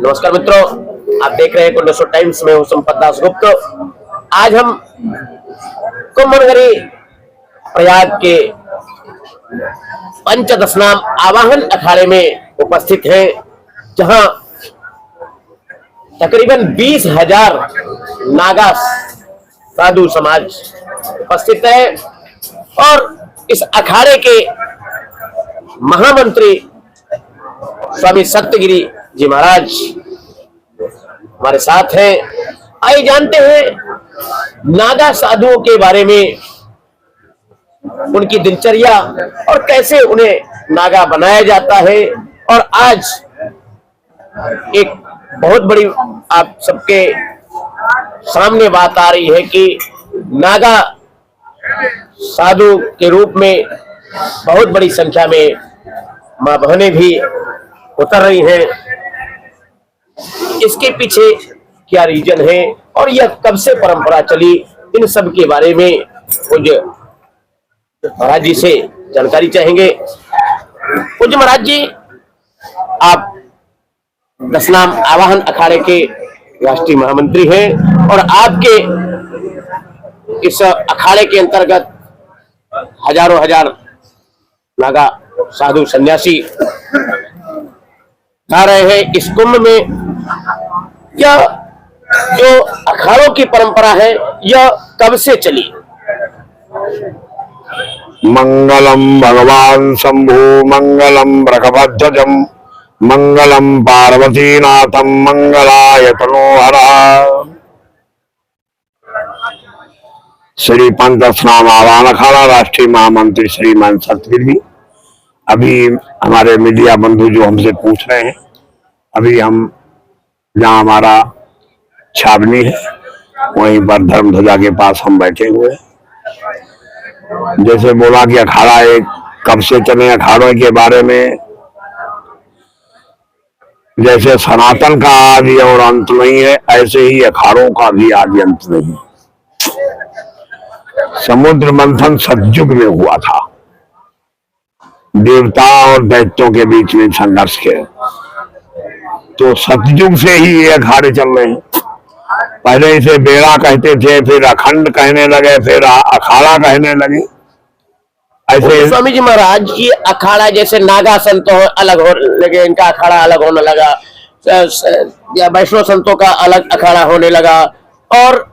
नमस्कार मित्रों, आप देख रहे हैं कुंडसो टाइम्स में हूं संपत दास गुप्त। आज हम कुंभनगरी प्रयाग के पंचदशनाम आवाहन अखाड़े में उपस्थित हैं, जहां तकरीबन 20,000 नागा साधु समाज उपस्थित है और इस अखाड़े के महामंत्री स्वामी सत्यगिरी जी महाराज हमारे साथ हैं। आइए जानते हैं नागा साधुओं के बारे में, उनकी दिनचर्या और कैसे उन्हें नागा बनाया जाता है। और आज एक बहुत बड़ी आप सबके सामने बात आ रही है कि नागा साधु के रूप में बहुत बड़ी संख्या में मां बहनें भी उतर रही हैं। इसके पीछे क्या रीजन है और यह कब से परंपरा चली, इन सब के बारे में पूज्य महाराज जी से जानकारी चाहेंगे। पूज्य महाराज जी, आप दशनाम आवाहन अखाड़े के राष्ट्रीय महामंत्री हैं और आपके इस अखाड़े के अंतर्गत हजारों हजार नागा साधु सन्यासी आ रहे हैं इस कुंभ में। यह जो अखाड़ों की परंपरा है, यह कब से चली? मंगलम भगवान शंभु, मंगलम वृषभध्वजम, मंगलम पार्वतीनाथम, मंगलाय तनोहरा। श्री पंचदशनाम आवाहन अखाड़ा राष्ट्रीय महामंत्री श्रीमान सत्यगिरी। अभी हमारे मीडिया बंधु जो हमसे पूछ रहे हैं, अभी हम जहाँ हमारा छावनी है वहीं पर धर्म ध्वजा के पास हम बैठे हुए हैं। जैसे बोला कि अखाड़ा एक कब से चले, अखाड़ों के बारे में जैसे सनातन का आदि और अंत नहीं है, ऐसे ही अखाड़ों का भी आदि अंत नहीं। समुद्र मंथन सतयुग में हुआ था, देवता और दैत्यों के बीच में संघर्ष के, तो सतयुग से ही ये अखाड़े चल रहे हैं। पहले इसे बेड़ा कहते थे, फिर अखंड कहने लगे, फिर अखाड़ा कहने लगे। ऐसे स्वामी जी महाराज, ये अखाड़ा जैसे नागा संतों अलग हो लगे, इनका अखाड़ा अलग होने लगा, या वैष्णव संतों का अलग अखाड़ा होने लगा, और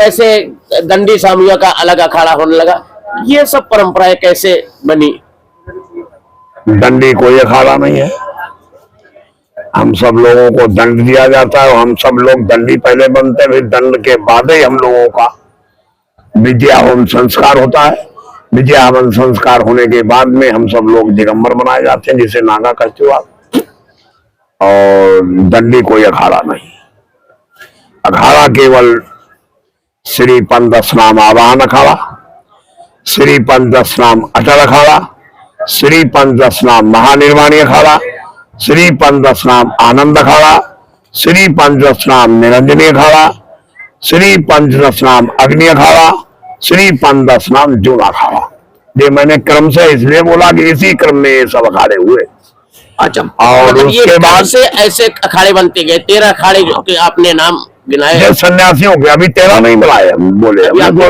वैसे दंडी स्वामियों का अलग अखाड़ा होने लगा। ये सब परंपराएं कैसे बनी? दंडी कोई अखाड़ा नहीं है। हम सब लोगों को दंड दिया जाता है, हम सब लोग दंडी पहले बनते हैं, फिर दंड के बाद ही हम लोगों का विद्या हवन संस्कार होता है। विद्या हवन संस्कार होने के बाद में हम सब लोग दिगंबर बनाए जाते हैं, जिसे नागा कहते हो आप। और दंडी कोई अखाड़ा नहीं। अखाड़ा केवल श्री पंचदशनाम आवाहन अखाड़ा, श्री पंचदशनाम अटल अखाड़ा, श्री पंचदशनाम महानिर्वाणी अखाड़ा, श्री पंचदशनाम आनंद अखाड़ा, श्री पंचदशनाम निरंजनी अखाड़ा, श्री पंचदशनाम अग्नि अखाड़ा, श्री पंचदशनाम जून अखाड़ा। ये मैंने क्रम से इसलिए बोला कि इसी क्रम में ये सब अखाड़े हुए। अच्छा, और मतलब उसके बाद से ऐसे अखाड़े बनते गए। 13 अखाड़े जो कि आपने नाम गिनाए सन्यासियों के, अभी 13 नहीं बुलाए हम बोले।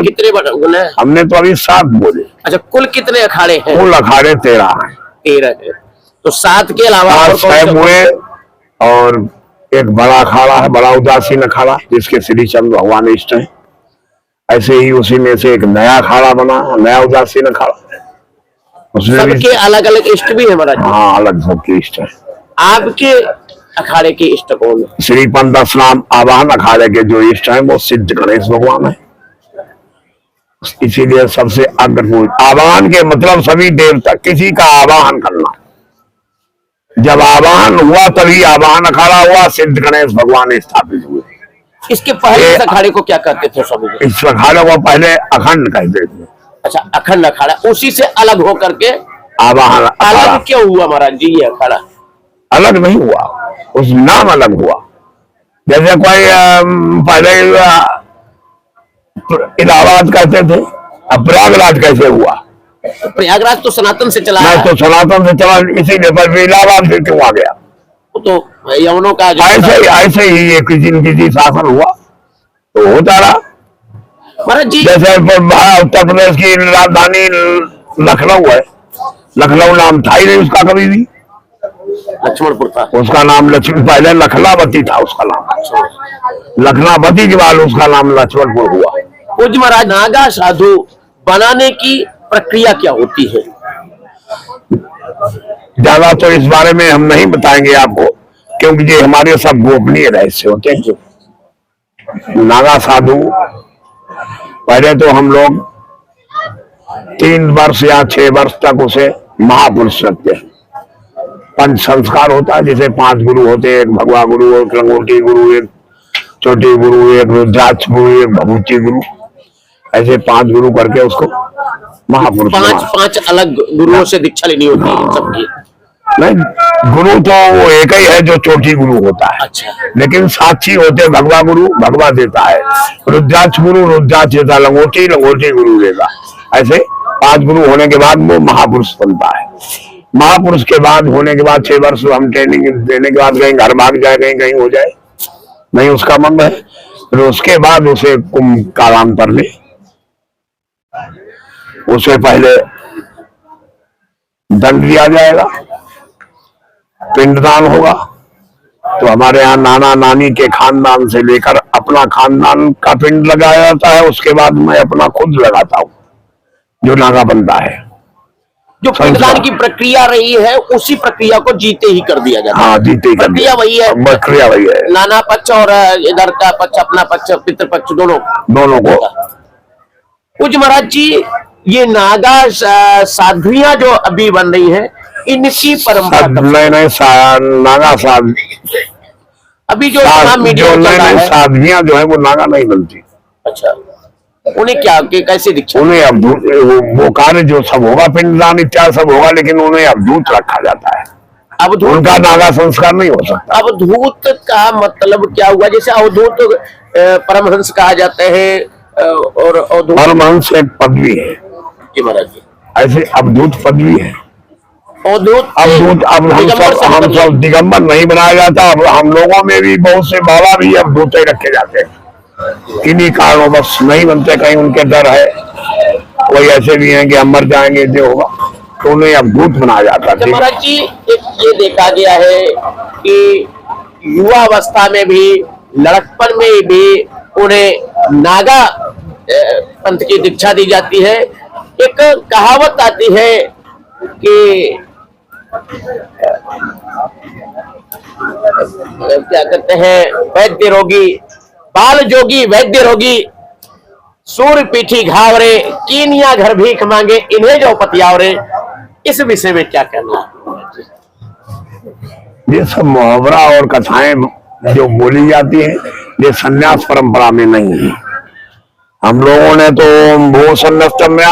कितने गिनाए? हमने तो अभी 7 बोले। अच्छा, कुल कितने अखाड़े हैं? कुल अखाड़े 13 हैं। 13 तो 7 के अलावा 6 हुए, और एक बड़ा अखाड़ा है, बड़ा उदासीन अखाड़ा, जिसके श्री चंद्र भगवान इष्ट है। ऐसे ही उसी में से एक नया अखाड़ा बना, नया उदासीन अखाड़ा। उसमें सबके अलग अलग इष्ट भी है महाराज? हाँ, अलग सबके इष्ट है। आपके अखाड़े के इष्ट कौन है? श्री पंचदशनाम आवाहन अखाड़े के जो इष्ट हैं वो सिद्ध गणेश भगवान है। इसीलिए सबसे अग्रपूज आवाहन के मतलब सभी देवता, किसी का आवाहन करना। जब आवाहन हुआ तभी आवाहन अखाड़ा हुआ, सिद्ध गणेश भगवान स्थापित हुए। इसके पहले इस अखाड़े को क्या कहते थे स्वामी जी? इस अखाड़े को पहले अखंड कहते थे। अच्छा, अखंड अखाड़ा, उसी से अलग होकर के आवाहन अलग क्यों हुआ महाराज जी? ये अखाड़ा अलग नहीं हुआ, उस नाम अलग हुआ। जैसे कोई पहले इलाहाबाद कहते थे, अब प्रयागराज कैसे हुआ? प्रयागराज तो सनातन से चला है, तो सनातन से चला, इसीलिए पर इलाहाबाद फिर क्यों आ गया? वो तो यवनों का जो ऐसे ही ये किसी शासन हुआ तो होता रहा। महाराज जी जैसे उत्तर प्रदेश की राजधानी लखनऊ है, लखनऊ नाम था ही नहीं उसका कभी भी, लक्ष्मणपुर था, उसका नाम लक्ष्मण, पहले लखनावती था उसका नाम, लखनावती के बाद उसका नाम लक्ष्मणपुर हुआ। पूज्य महाराज, नागा साधु बनाने की प्रक्रिया क्या होती है? ज्यादा तो इस बारे में हम नहीं बताएंगे आपको, क्योंकि ये हमारे सब गोपनीय रहस्य होते हैं। नागा साधु पहले तो हम लोग 3 वर्ष या 6 वर्ष तक उसे महापुरुष रखते हैं। पंच संस्कार होता है, जैसे 5 गुरु होते हैं, एक भगवा गुरु, एक लंगोटी गुरु, एक छोटी गुरु, एक रुद्राक्ष गुरु, एक भभूति गुरु, ऐसे 5 गुरु करके उसको महापुरुष। 5 अलग गुरुओं से दीक्षा लेनी होती है सबकी? नहीं, गुरु तो वो एक ही है जो चोटी गुरु होता है। अच्छा। लेकिन साक्षी होते भगवा गुरु, भगवा देता है, रुद्राक्ष गुरु रुद्राक्ष देता, लंगोटी लंगोटी गुरु देता। ऐसे 5 गुरु होने के बाद वो महापुरुष बनता है। महापुरुष के बाद होने के बाद 6 वर्ष हम ट्रेनिंग देने के बाद कहीं घर भाग जाए, कहीं कहीं हो जाए, नहीं उसका मन है, फिर उसके बाद उसे कुंभ कालांतर में, उसे पहले दंड दिया जाएगा, पिंडदान होगा। तो हमारे यहाँ नाना नानी के खानदान से लेकर अपना खानदान का पिंड लगाया जाता है, उसके बाद मैं अपना खुद लगाता हूँ जो नागा बनता है। जो पिंडदान की प्रक्रिया रही है उसी प्रक्रिया को जीते ही कर दिया जाता है। हाँ, जीते ही प्रक्रिया वही है, प्रक्रिया वही है। नाना पक्ष और इधर का पक्ष, अपना पक्ष, पितृ पक्ष, दोनों को। पूज्य महाराज जी, ये नागा साध्वियां जो अभी बन रही है, इनकी परंपरा नहीं, नागा साध अभी जो मीडिया साध्वियां जो है वो नागा नहीं बनती। अच्छा, उन्हें क्या कैसे दीक्षा? उन्हें अवधूत, वो कार्य जो सब होगा, पिंडदान इत्यादि सब होगा, लेकिन उन्हें अवधूत रखा जाता है। अवधूत, उनका नागा संस्कार नहीं हो सकता। अवधूत का मतलब क्या हुआ? जैसे अवधूत परमहंस कहा जाते हैं, और परमहंस एक पदवी है जी महाराज जी, ऐसे अवधूत पदवी है। अवधूत अब हम सब दिगंबर नहीं बनाया जाता। अब हम लोगों में भी बहुत से बाबा भी अवधूत रखे जाते हैं, किन्हीं कारणों बस नहीं बनते, कहीं उनके डर है, कोई ऐसे भी हैं कि हम मर जाएंगे जो होगा, तो उन्हें अवधूत बनाया जाता है। महाराज जी, ये देखा गया है कि युवा अवस्था में भी, लड़कपन में भी उन्हें नागा पंथ की दीक्षा दी जाती है। एक कहावत आती है कि क्या कहते हैं, वैद्य रोगी, बाल जोगी वैद्य रोगी, सूर्य पीठी घावरे, कीनिया घर भीख मांगे, इन्हें जो पतियावरे। इस विषय में क्या कहना है? ये सब मुहावरा और कथाएं जो बोली जाती हैं, ये संन्यास परंपरा में नहीं है। हम लोगों ने तो ओम भू सन्नस्तम्या,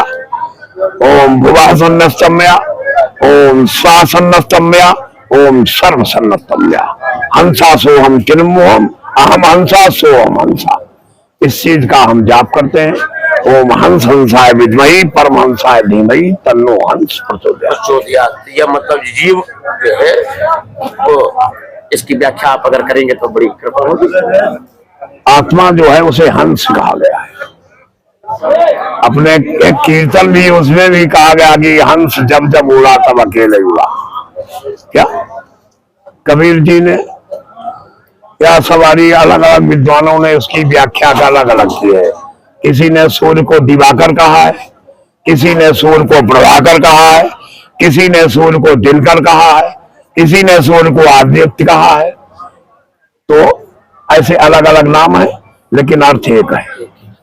ओम भुवा सन्नस्तम्या, ओम स्वा सन्नस्तम्या, ओम सर्व सन्नस्तम्या, हंसा सो हम किन्मोहम, अहम हंसा सो हम हंसा, इस चीज का हम जाप करते हैं। ओम हंस हंसाय विद्महि परमहंसाय धीमहि तन्नो हंस प्रचोदयात्। यह मतलब जीव जो है वो, इसकी व्याख्या आप अगर करेंगे तो बड़ी कृपा होगी। आत्मा जो है उसे हंस कहा गया है। अपने एक कीर्तन भी, उसमें भी कहा गया कि हंस जब जब उड़ा तब अकेले उड़ा। क्या कबीर जी ने या सवारी अलग अलग विद्वानों ने उसकी व्याख्या अलग अलग की है। किसी ने सूर्य को दिवाकर कहा है, किसी ने सूर्य को प्रभाकर कहा है, किसी ने सूर्य को दिनकर कहा है, किसी ने सूर्य को आदित्य कहा है। तो ऐसे अलग अलग नाम है, लेकिन अर्थ एक है।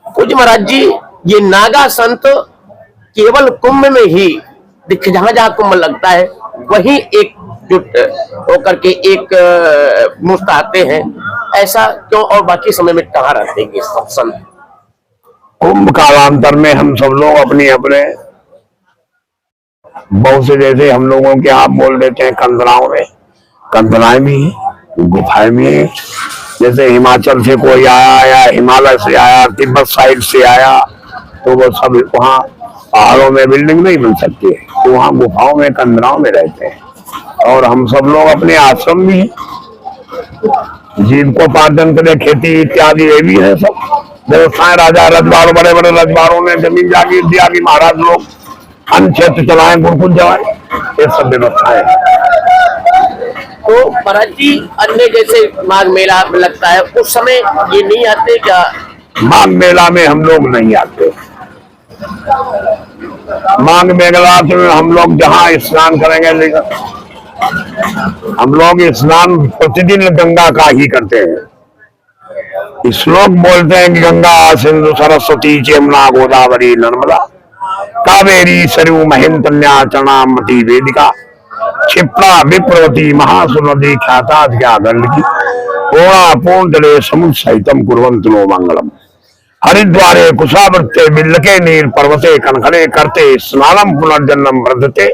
पूज्य महाराज जी, ये नागा संत केवल कुंभ में ही दिख, जहां जहां कुंभ लगता है वही एकजुट होकर के एक मुफ्त आते हैं, ऐसा क्यों? और बाकी समय में कहाँ रहते हैं सब संत? कुंभ कालांतर में हम सब लोग अपने अपने बहुत से, जैसे हम लोगों के आप बोल देते हैं कंदराओं में, कंदराएं भी गुफाएं भी है। जैसे हिमाचल से कोई आया या हिमालय से आया, तिब्बत साइड से आया, तो वो सब वहाँ पहाड़ों में बिल्डिंग नहीं बन सकती है, तो वहाँ गुफाओं में कंदराओं में रहते हैं। और हम सब लोग अपने आश्रम भी हैं, जीविकोपार्जन के लिए खेती इत्यादि ये भी है सब व्यवस्थाएं। राजा रजवाड़ों, बड़े बड़े रजवाड़ों ने जमीन जागीर दिया कि महाराज लोग अन्य क्षेत्र चलाएं, गुरुकुल चलाएं, ये सब व्यवस्थाएं। तो महाराज जी, अन्य जैसे माघ मेला लगता है उस समय ये नहीं आते क्या? माघ मेला में हम लोग नहीं आते। माघ मेला में हम लोग जहाँ स्नान करेंगे, लेकिन हम लोग स्नान प्रतिदिन गंगा का ही करते हैं। श्लोक बोलते हैं कि गंगा सिंधु सरस्वती चेमना गोदावरी नर्मदा कावेरी सरयू महेंद्रन्या चरणामती वेदिका क्षिप्रा विप्रवती महासुनदी ख्याता गंडकी पूर्णा पूर्णजले समुद्र सहितम कुर्वन्तु नो मंगलम। हरिद्वारे कुशावर्ते बिल्लके नीर पर्वते कनखने करते स्नानम पुनर्जन्म वर्धते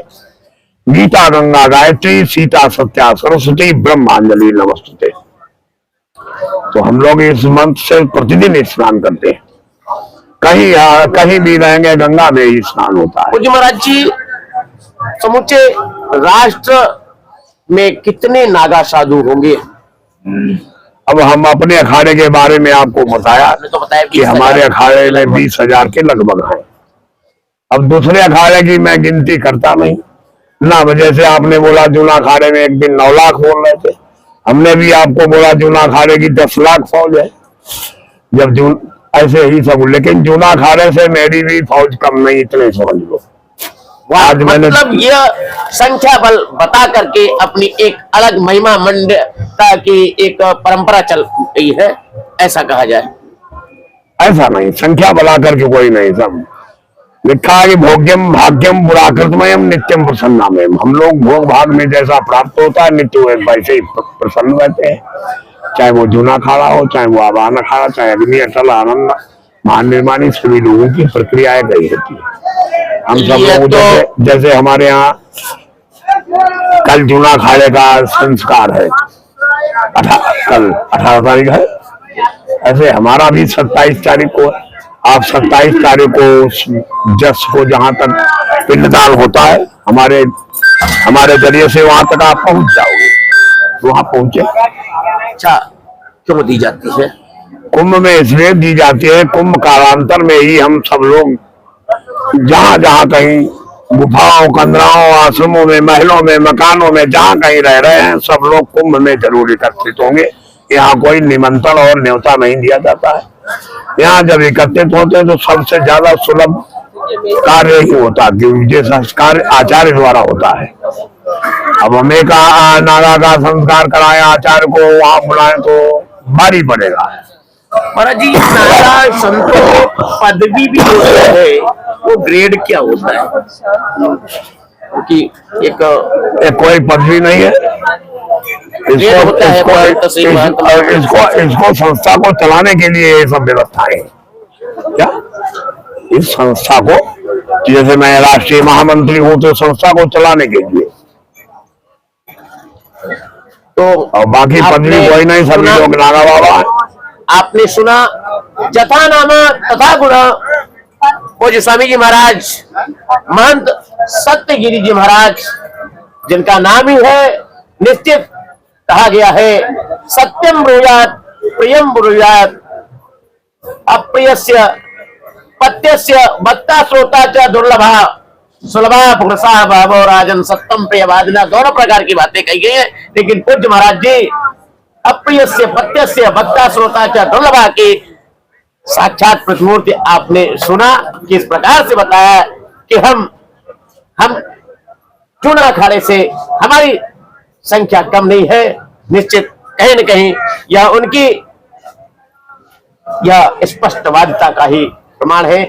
गीता गंगा गायत्री सीता सत्या सरस्वती ब्रह्मांजलि नमस्ते। तो हम लोग इस मंत्र से प्रतिदिन स्नान करते हैं। कहीं भी रहेंगे गंगा में ही स्नान होता है। पूज्य महाराज जी, समूचे राष्ट्र में कितने नागा साधु होंगे? अब हम अपने अखाड़े के बारे में आपको बताया तो बताया कि हमारे अखाड़े में 20,000 के लगभग हैं। अब दूसरे अखाड़े की मैं गिनती करता नहीं ना। जैसे आपने बोला जूना अखाड़े में एक दिन 9 लाख बोल रहे थे, हमने भी आपको बोला जूना अखाड़े की 10 लाख फौज है। जब जून ऐसे ही सब, लेकिन जूना अखाड़े से मेरी भी फौज कम नहीं, इतने समझ लो। आज मतलब यह संख्या बल बता करके अपनी एक अलग महिमा मंडता की एक परंपरा चल गई है, ऐसा कहा जाए? ऐसा नहीं, संख्या बढ़ा करके कोई नहीं। सब लिखा है कि भोग्यम भाग्यम पुराकृतमयम नित्यम प्रसन्नामयम। हम लोग भोग भाग में जैसा प्राप्त होता है नित्य वैसे ही प्रसन्न रहते हैं। चाहे वो जूना अखाड़ा हो, चाहे वो आवाहन अखाड़ा, चाहे अग्नि अटल आनंद महानिर्माणी, सभी लोगों की प्रक्रियाएं गई होती है। हम सब लोग जैसे हमारे यहाँ कल जूना अखाड़े का संस्कार है, कल 18 तारीख है, ऐसे हमारा भी 27 तारीख को है। आप 27 तारीख को जस को जहां तक पिंडदान होता है, हमारे जरिए से वहां तक आप पहुंच जाओगे, वहां पहुंचे। अच्छा, क्यों दी जाती है? कुंभ में इसलिए दी जाती है, कुंभ कालांतर में ही हम सब लोग जहां जहां कहीं गुफाओं, कंदराओं, आश्रमों में, महलों में, मकानों में जहां कहीं रह रहे हैं, सब लोग कुंभ में जरूर एकत्रित होंगे। यहाँ कोई निमंत्रण और न्योता नहीं दिया जाता है। यहाँ जब एकत्रित होते हैं तो सबसे ज्यादा सुलभ कार्य ही होता है, क्योंकि ये संस्कार आचार्य द्वारा होता है। अब हमें कहा नागा का संस्कार कराए आचार्य को वहां बुलाएं तो भारी पड़ेगा। महाराज जी, नागा संतों पदवी भी होता है, वो ग्रेड क्या होता है? क्योंकि एक कोई पदवी नहीं है। इसको संस्था को चलाने के लिए ये सब व्यवस्थाएं क्या, इस संस्था को, जैसे मैं राष्ट्रीय महामंत्री हूं तो संस्था को चलाने के लिए, तो और बाकी पदवी कोई नहीं, सभी लोग नागा बाबा। आपने सुना जथा नामा तथा गुणा, पूज्य स्वामी जी महाराज महंत सत्यगिरी जी महाराज, जिनका नाम ही है, निश्चित कहा गया है सत्यम ब्रूयात् प्रियम ब्रूयात् अप्रियस्य पत्यस्य वक्ता श्रोता च दुर्लभा सुलभा पुरुषा भावो राजन सत्यम प्रियवादिना। दोनों प्रकार की बातें कही गई है, लेकिन पूज्य महाराज जी अप्रियस्य पत्यस्य वक्ता श्रोता च दुर्लभा की साक्षात प्रतिमूर्ति आपने सुना, किस प्रकार से बताया कि हम चूना अखाड़े से हमारी संख्या कम नहीं है। निश्चित कहीं न कहीं यह उनकी यह स्पष्टवादिता का ही प्रमाण है।